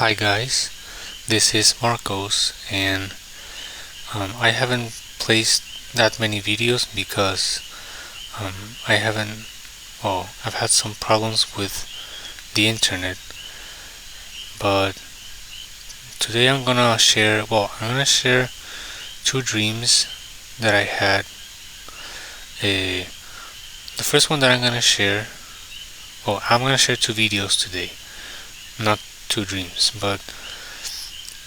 Hi guys, this is Marcos, and I haven't placed that many videos because I haven't, I've had some problems with the internet. But today I'm gonna share two dreams that I had. Uh, the first one that I'm gonna share two videos today, not two dreams, but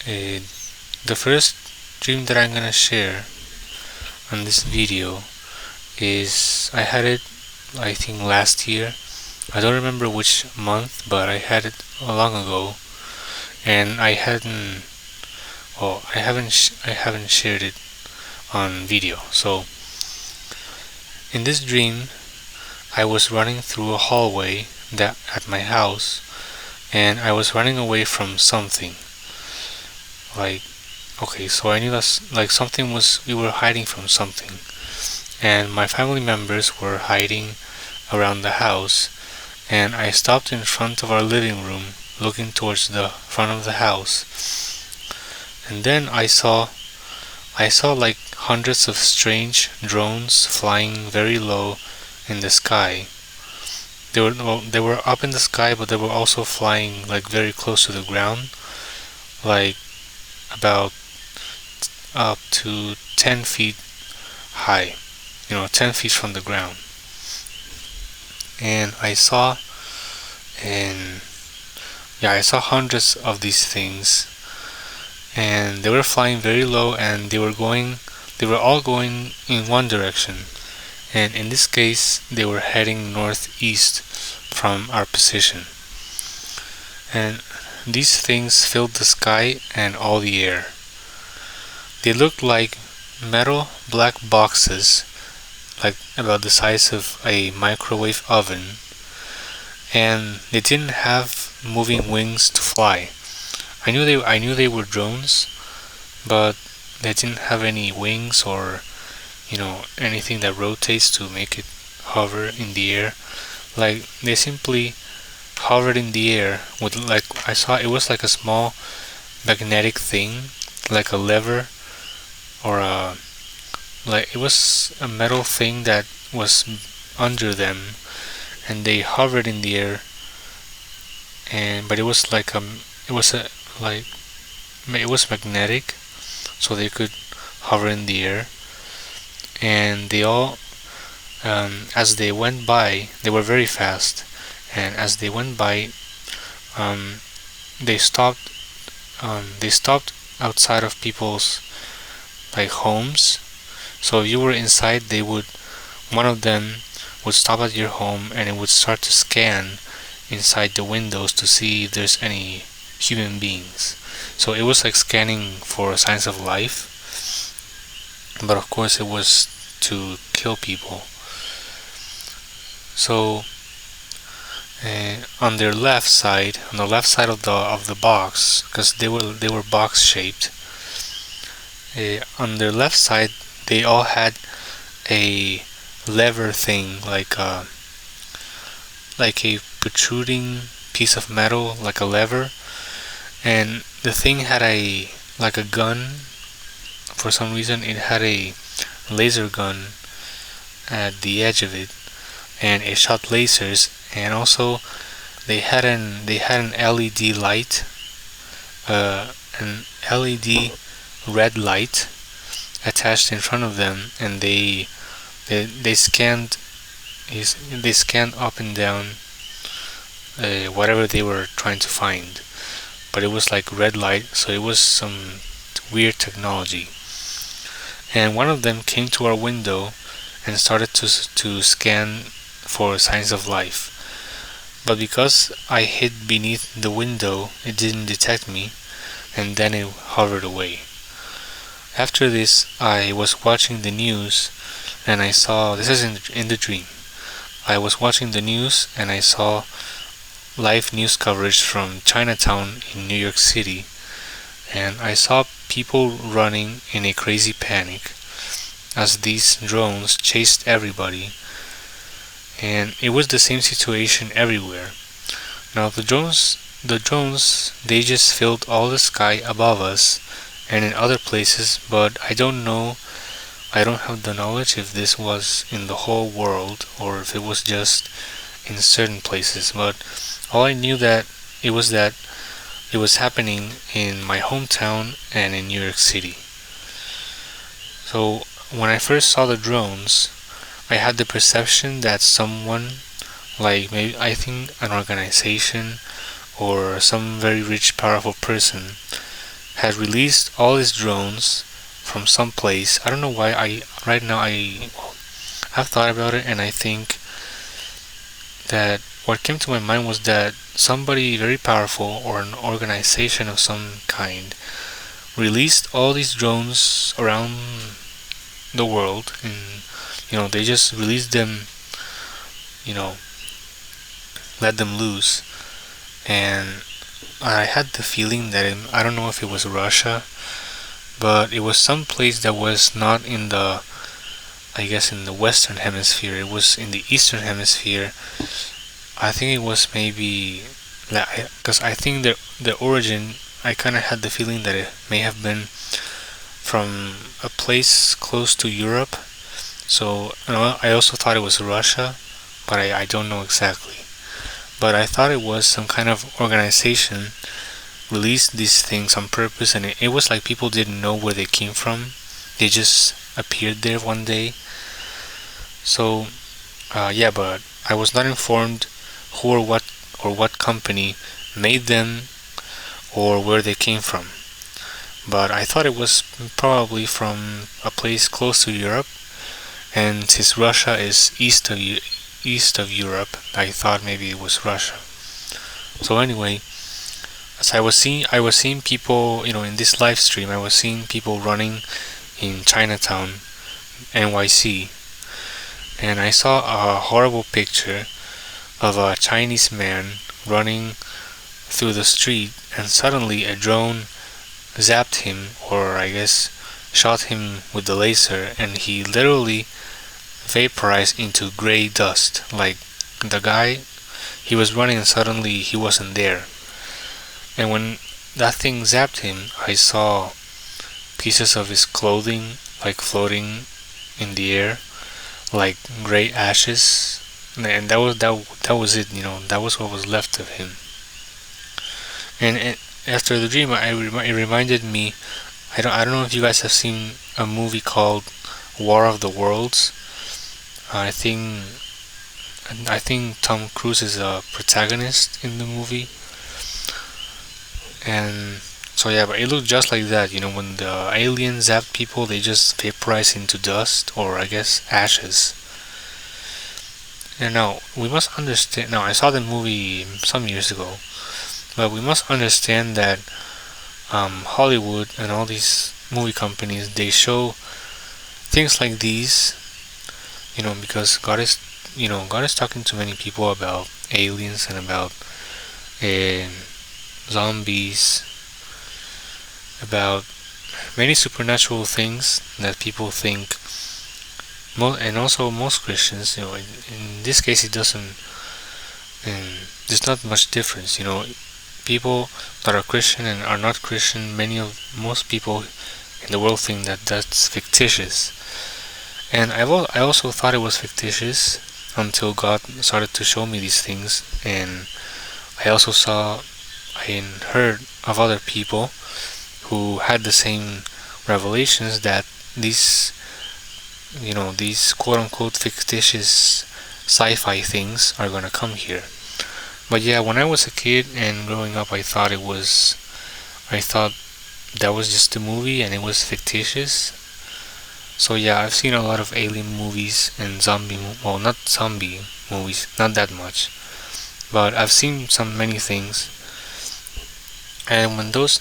uh, the first dream that I'm gonna share on this video is I had it I think last year. I don't remember which month, but I had it long ago, and I haven't shared it on video. So in this dream, I was running through a hallway that at my house, and I was running away from something. Like, okay, so I knew that like we were hiding from something, and my family members were hiding around the house, and I stopped in front of our living room looking towards the front of the house, and then I saw like hundreds of strange drones flying very low in the sky. They were up in the sky, but they were also flying like very close to the ground, like about up to 10 feet high, 10 feet from the ground. And and I saw hundreds of these things, and they were flying very low, and they were all going in one direction. And in this case, they were heading northeast from our position. And these things filled the sky and all the air. They looked like metal black boxes, like about the size of a microwave oven, and they didn't have moving wings to fly. I knew they were drones, but they didn't have any wings or anything that rotates to make it hover in the air. Like they simply hovered in the air with like I saw it was like a small magnetic thing, like a lever or a like it was a metal thing that was under them, and they hovered in the air. And but it was like it was a like it was magnetic, so they could hover in the air. And they all as they went by, they were very fast, and as they went by, um, they stopped. They stopped outside of people's like homes. So if you were inside, one of them would stop at your home, and it would start to scan inside the windows to see if there's any human beings. So it was like scanning for signs of life, but of course it was to kill people. So on the left side of the box, because they were box shaped. On their left side, they all had a lever thing, like a protruding piece of metal, like a lever, and the thing had like a gun. For some reason, it had a laser gun at the edge of it, and it shot lasers. And also, they had an LED light, an LED red light attached in front of them, and they scanned they scanned up and down whatever they were trying to find. But it was like red light, so it was some weird technology. And one of them came to our window and started to scan for signs of life. But because I hid beneath the window, it didn't detect me, and then it hovered away. After this, I was watching the news, and I saw this is in the dream. I was watching the news, and I saw live news coverage from Chinatown in New York City, and I saw people running in a crazy panic as these drones chased everybody, and it was the same situation everywhere. Now the drones the drones, they just filled all the sky above us and in other places, but I don't know, I don't have the knowledge if this was in the whole world or if it was just in certain places. But all I knew that it was happening in my hometown and in New York City. So when I first saw the drones, I had the perception that someone, like maybe I think an organization or some very rich, powerful person, had released all his drones from some place. I don't know why. Right now I've thought about it, and I think that what came to my mind was that somebody very powerful or an organization of some kind released all these drones around the world, and they just released them, you know let them loose. And I had the feeling that I don't know if it was Russia, but it was some place that was not in the, I guess, in the Western Hemisphere. It was in the Eastern Hemisphere. I think it was maybe, because I think the origin, I kind of had the feeling that it may have been from a place close to Europe. So I also thought it was Russia, but I don't know exactly. But I thought it was some kind of organization released these things on purpose, and it was like people didn't know where they came from. They just appeared there one day. So yeah, but I was not informed who or what company made them or where they came from. But I thought it was probably from a place close to Europe, and since Russia is east of Europe, I thought maybe it was Russia. So anyway, as I was seeing people, in this live stream, I was seeing people running in Chinatown, NYC, and I saw a horrible picture of a Chinese man running through the street, and suddenly a drone zapped him, or I guess shot him with the laser, and he literally vaporized into gray dust. Like the guy, he was running and suddenly he wasn't there. And when that thing zapped him, I saw pieces of his clothing like floating in the air, like gray ashes, and that was it. That was what was left of him. And after the dream, it reminded me. I don't know if you guys have seen a movie called War of the Worlds. I think Tom Cruise is a protagonist in the movie, and so yeah, but it looked just like that. When the aliens zap people, they just vaporize into dust, or I guess ashes. And now we must understand. Now I saw the movie some years ago, but we must understand that Hollywood and all these movie companies, they show things like these, because God is talking to many people about aliens and about zombies, about many supernatural things that people think. And also most Christians, in this case, it doesn't. There's not much difference, People that are Christian and are not Christian, most people in the world think that that's fictitious. And I also thought it was fictitious until God started to show me these things, and I also saw and heard of other people who had the same revelations that these quote-unquote fictitious sci-fi things are gonna come here. But yeah, when I was a kid and growing up, I thought that was just a movie and it was fictitious. So yeah, I've seen a lot of alien movies and not zombie movies, not that much, but I've seen many things. And when those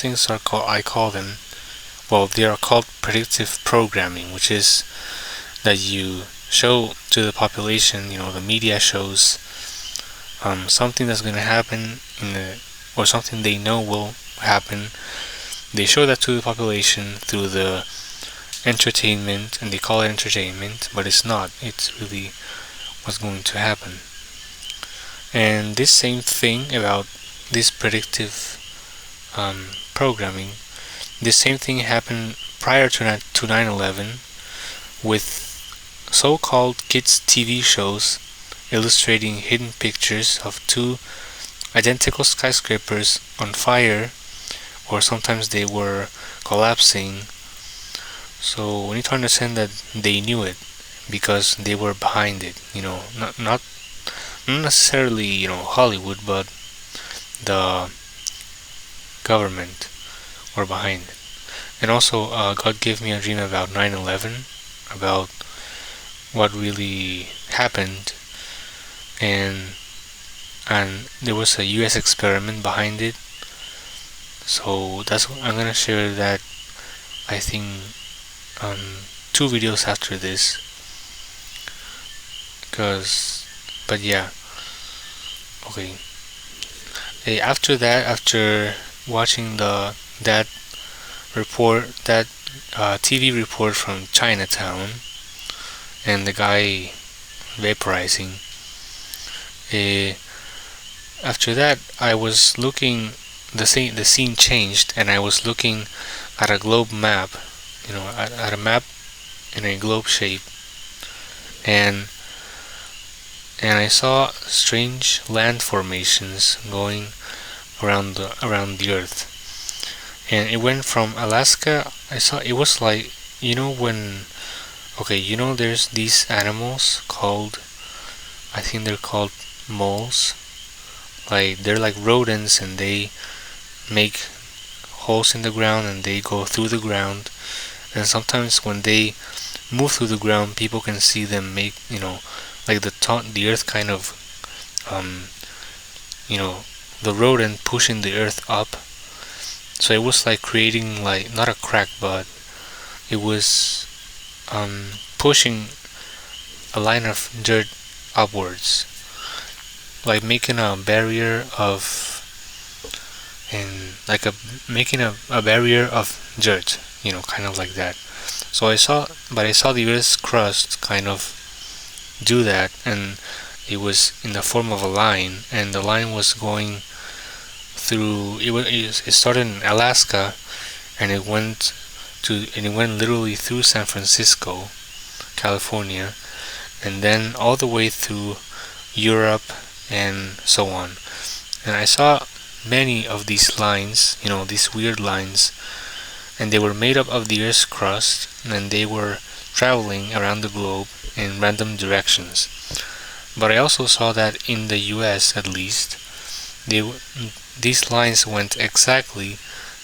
things are called, I call them, they are called predictive programming, which is that you show to the population, the media shows something that's going to happen or something they know will happen. They show that to the population through the entertainment, and they call it entertainment, but it's not. It's really what's going to happen. And this same thing about this predictive programming, this same thing happened prior to 9/11 with so-called kids TV shows illustrating hidden pictures of two identical skyscrapers on fire, or sometimes they were collapsing. So we need to understand that they knew it because they were behind it. Not necessarily Hollywood, but the government were behind it. And also, God gave me a dream about 9/11, about what really happened, and there was a U.S. experiment behind it. So I'm gonna share that. I think 2 videos after this, but yeah, okay. After that, after watching that report, that TV report from Chinatown, and the guy vaporizing. After that, I was looking. The scene changed, and I was looking at a globe map. At a map in a globe shape, and I saw strange land formations going around the Earth, and it went from Alaska. I saw it was like when there's these animals called, I think they're called moles. Like they're like rodents, and they make holes in the ground and they go through the ground. And sometimes when they move through the ground, people can see them make like the earth kind of the rodent pushing the earth up. So it was like creating, like, not a crack, but it was pushing a line of dirt upwards, like making a barrier of making a barrier of dirt, kind of like that. So I saw the Earth's crust kind of do that, and it was in the form of a line, and the line was going through. It started in Alaska, and it went literally through San Francisco, California, and then all the way through Europe and so on. And I saw many of these lines, these weird lines, and they were made up of the Earth's crust, and they were traveling around the globe in random directions. But I also saw that in the US, at least, these lines went exactly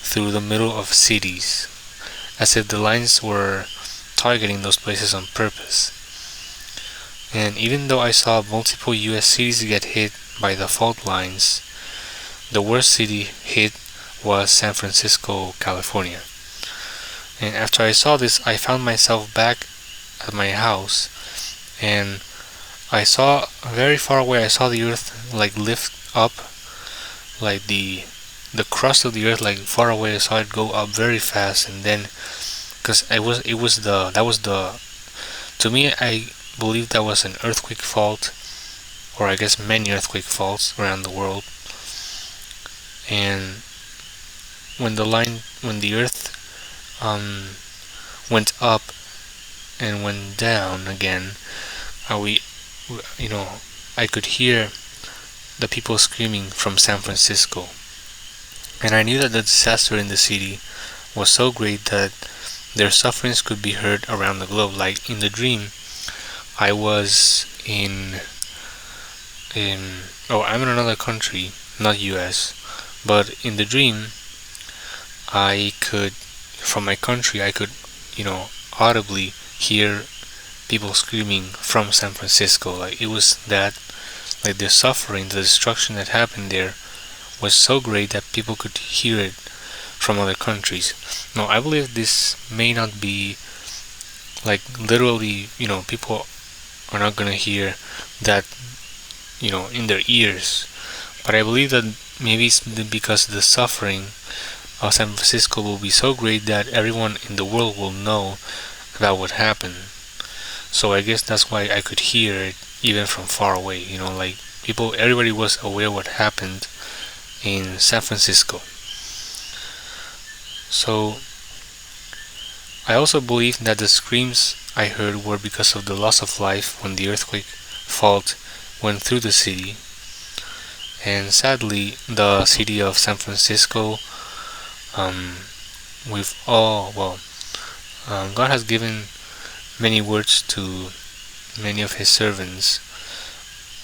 through the middle of cities, as if the lines were targeting those places on purpose. And even though I saw multiple US cities get hit by the fault lines, the worst city hit was San Francisco, California. And after I saw this, I found myself back at my house, and I saw very far away, I saw the earth like lift up, like the crust of the earth, like far away. I saw it go up very fast, and then because to me, I believe that was an earthquake fault, or I guess many earthquake faults around the world. And when the earth went up and went down again, I could hear the people screaming from San Francisco, and I knew that the disaster in the city was so great that their sufferings could be heard around the globe. Like in the dream, I was I'm in another country, not US, but in the dream, from my country, I could, audibly hear people screaming from San Francisco. Like it was that, like the suffering, the destruction that happened there was so great that people could hear it from other countries. Now, I believe this may not be like literally, people are not gonna hear that, in their ears. But I believe that maybe it's because the suffering of San Francisco will be so great that everyone in the world will know about what happened. So I guess that's why I could hear it even from far away. Like everybody was aware what happened in San Francisco. So I also believe that the screams I heard were because of the loss of life when the earthquake fault went through the city. And sadly, the city of San Francisco, we've all, well, God has given many words to many of His servants,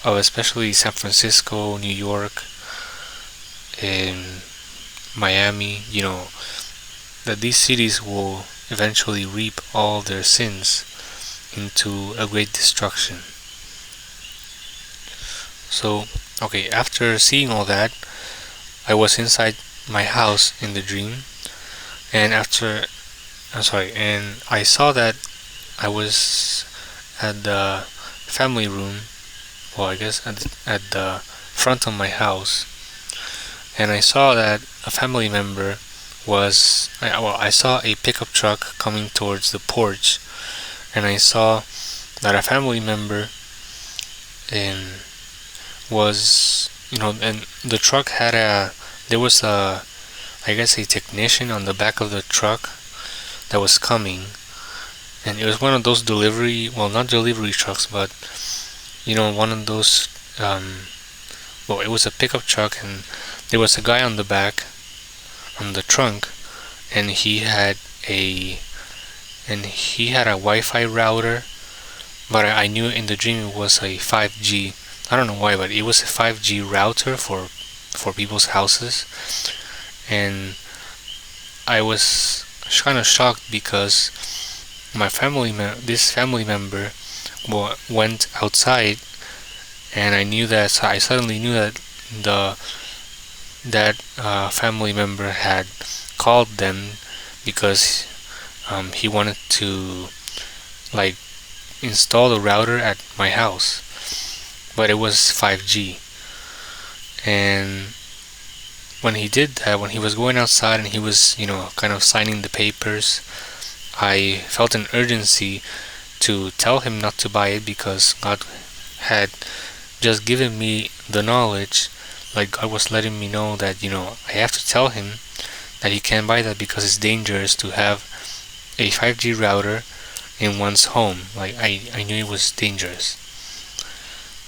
of especially San Francisco, New York, and Miami, that these cities will eventually reap all their sins into a great destruction. So, okay, after seeing all that, I was inside my house in the dream, and and I saw that I was at the family room, well, I guess at the front of my house, and I saw that a family member I saw a pickup truck coming towards the porch, and I saw that a family member and and the truck there was I guess a technician on the back of the truck that was coming, and it was one of those not delivery trucks, but one of those, it was a pickup truck, and there was a guy on the back, on the trunk, and he had a Wi-Fi router, but I knew in the dream it was a 5G. I don't know why, but it was a 5G router for people's houses, and I was kind of shocked because this family member went outside, and I suddenly knew that family member had called them because he wanted to like install the router at my house, but it was 5G. And when he did that, when he was going outside and he was, kind of signing the papers, I felt an urgency to tell him not to buy it because God had just given me the knowledge, like God was letting me know that, I have to tell him that he can't buy that because it's dangerous to have a 5G router in one's home. Like I knew it was dangerous.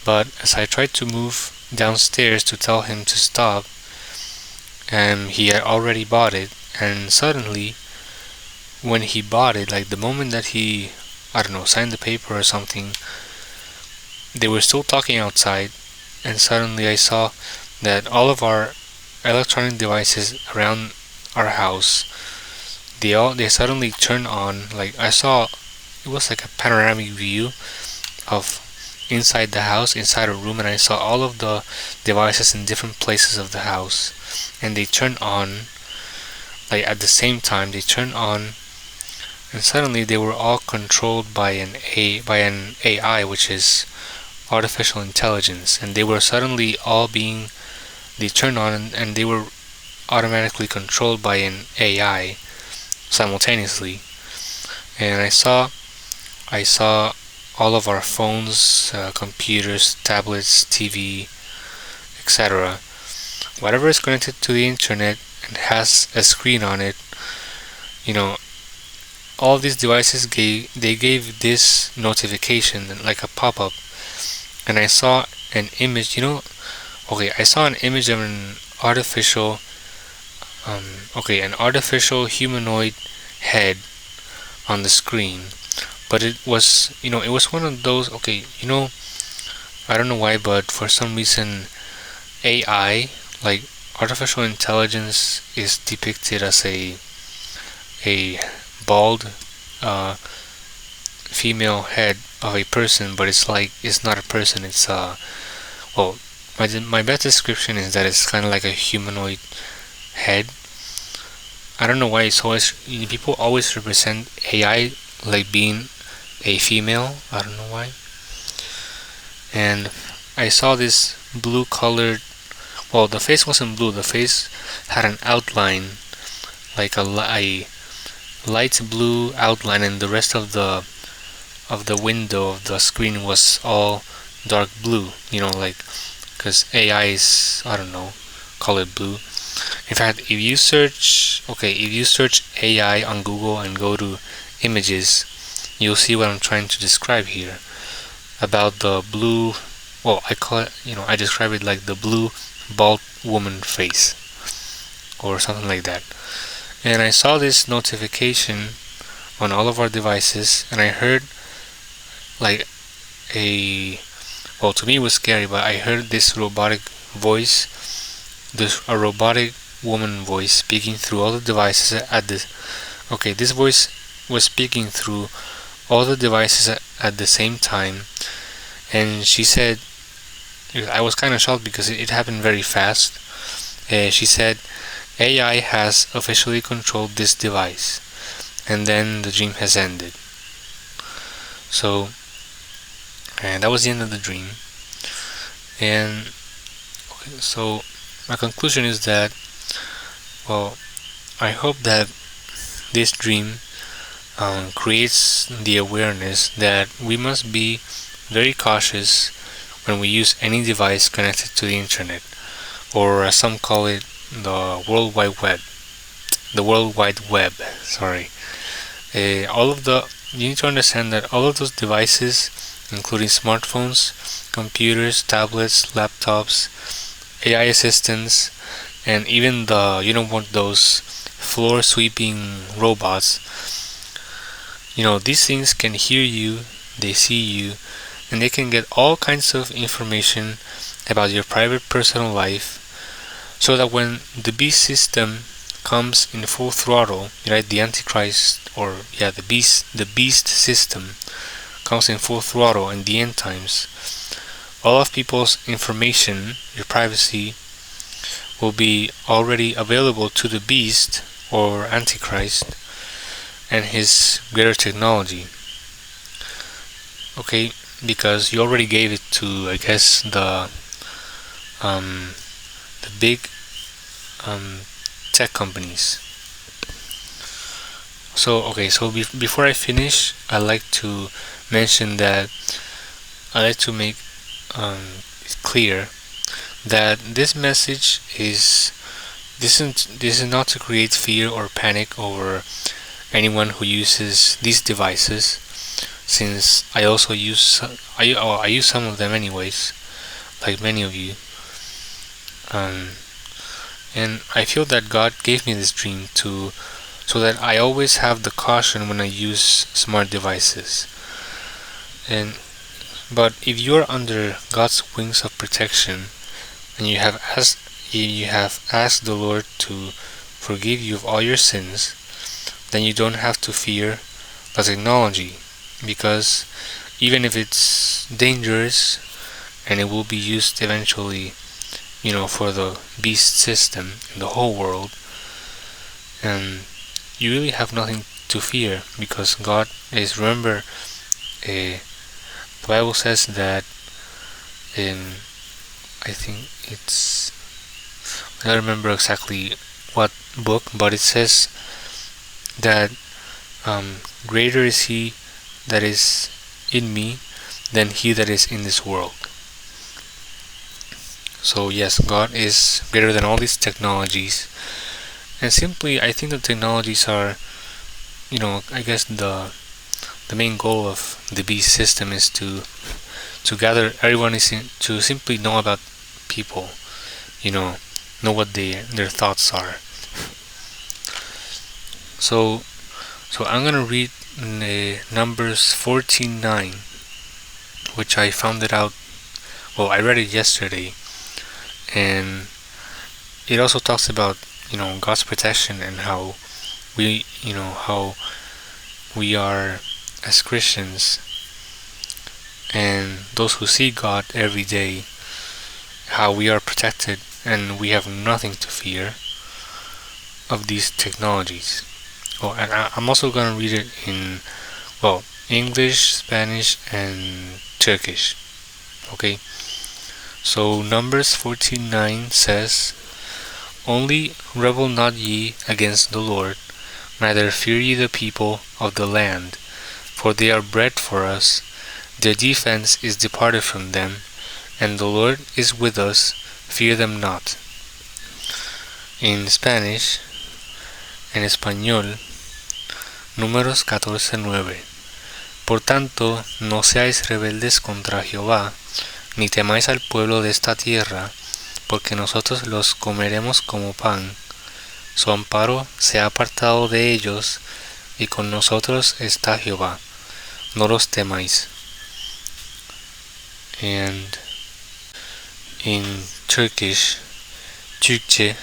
But as I tried to move downstairs to tell him to stop, he had already bought it, and suddenly when he bought it, like the moment that he, I don't know, signed the paper or something, they were still talking outside, and suddenly I saw that all of our electronic devices around our house, they suddenly turned on. Like I saw, it was like a panoramic view of inside the house, inside a room, and I saw all of the devices in different places of the house, and they turned on, like at the same time they turned on, and suddenly they were all controlled by an AI, which is artificial intelligence, and they were suddenly they turned on, and they were automatically controlled by an AI simultaneously. And I saw all of our phones, computers, tablets, TV, etc. Whatever is connected to the internet and has a screen on it, all these devices gave this notification like a pop-up, and I saw an image. I saw an image of an artificial humanoid head on the screen, but it was one of those, I don't know why, but for some reason AI, like artificial intelligence, is depicted as a bald female head of a person, but it's not a person. It's my best description is that it's kind of like a humanoid head. I don't know why people always represent AI like being a female. I don't know why. And I saw this blue colored, the face wasn't blue, the face had an outline, like a light blue outline, and the rest of the window of the screen was all dark blue, like because AI is, I don't know, call it blue. In fact, if you search AI on Google and go to images, you'll see what I'm trying to describe here about the blue. Well, I call it, I describe it like the blue bald woman face or something like that. And I saw this notification on all of our devices, and I heard like to me it was scary, but I heard this robotic voice, a robotic woman voice speaking through all the devices at this. Okay, this voice was speaking through all the devices at the same time, and she said, I was kind of shocked because it happened very fast. She said, AI has officially controlled this device, and then the dream has ended. So, and that was the end of the dream. And okay, so my conclusion is that, I hope that this dream creates the awareness that we must be very cautious when we use any device connected to the internet, or as some call it, the World Wide Web. The World Wide Web. Sorry. You need to understand that all of those devices, including smartphones, computers, tablets, laptops, AI assistants, and even you don't want those floor sweeping robots. These things can hear you, they see you, and they can get all kinds of information about your private personal life, so that when the beast system comes in full throttle, right, the Antichrist, or the beast system comes in full throttle in the end times, all of people's information, your privacy, will be already available to the beast or Antichrist and his greater technology. Okay, because you already gave it to, I guess, the big tech companies. So before I finish, I like to mention that I like to make it clear that this message is not to create fear or panic over anyone who uses these devices, since I also use some of them anyways, like many of you. And I feel that God gave me this dream so that I always have the caution when I use smart devices. But if you're under God's wings of protection, and you have asked the Lord to forgive you of all your sins, then you don't have to fear the technology, because even if it's dangerous and it will be used eventually, for the beast system in the whole world, and you really have nothing to fear, because God is, remember, the Bible says that in, I think it's, I don't remember exactly what book, but it says that greater is he that is in me than he that is in this world. So yes, God is greater than all these technologies, and simply I think the technologies are, I guess the main goal of the beast system is to gather everyone, to simply know about people, know what their thoughts are. So I'm gonna read Numbers 14:9, which I found it out. Well, I read it yesterday, and it also talks about God's protection, and how we are, as Christians and those who see God every day, how we are protected and we have nothing to fear of these technologies. And I'm also going to read it in English, Spanish, and Turkish. Okay, so Numbers 14:9 says, "Only rebel not ye against the Lord, neither fear ye the people of the land, for they are bread for us. Their defense is departed from them, and the Lord is with us, fear them not. In Spanish, en español, Números 14:9. Por tanto, no seáis rebeldes contra Jehová, ni temáis al pueblo de esta tierra, porque nosotros los comeremos como pan. Su amparo se ha apartado de ellos, y con nosotros está Jehová. No los temáis. And in Turkish, Türkçe,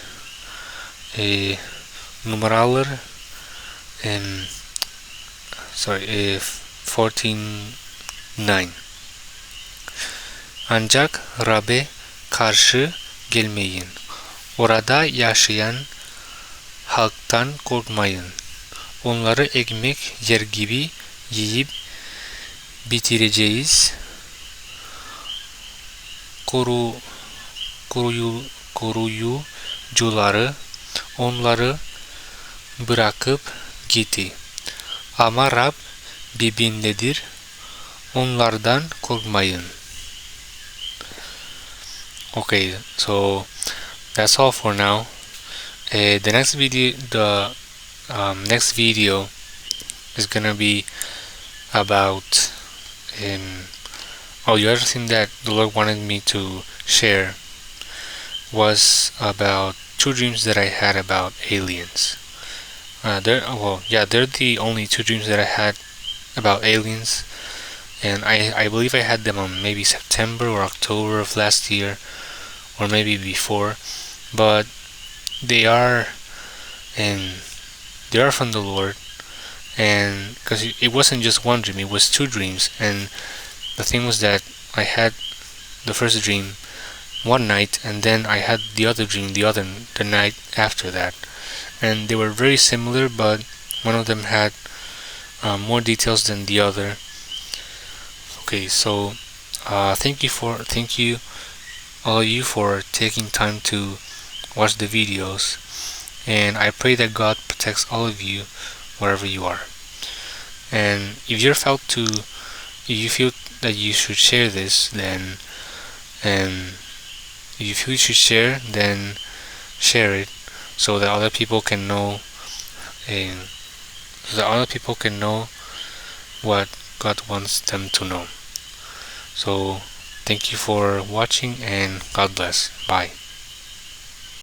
numaralar 14:9. Ancak Rab'be karşı gelmeyin. Orada yaşayan halktan korkmayın. Onları ekmek yer gibi yiyip bitireceğiz. Koruyucuları onları bırakıp gitti. Ama Rab birbindedir. Onlardan korkmayın. Okay, so that's all for now. The next video is gonna be about the other thing that the Lord wanted me to share was about 2 dreams that I had about aliens. They're the only 2 dreams that I had about aliens, and I believe I had them on maybe September or October of last year, or maybe before, but they are from the Lord, and because it wasn't just one dream, it was 2 dreams, and the thing was that I had the first dream one night, and then I had the other dream the night after that, and they were very similar, but one of them had more details than the other. Okay, so thank you all of you for taking time to watch the videos, and I pray that God protects all of you wherever you are. And if you feel that you should share this, then share it so that other people can know, what God wants them to know. So thank you for watching, and God bless. Bye.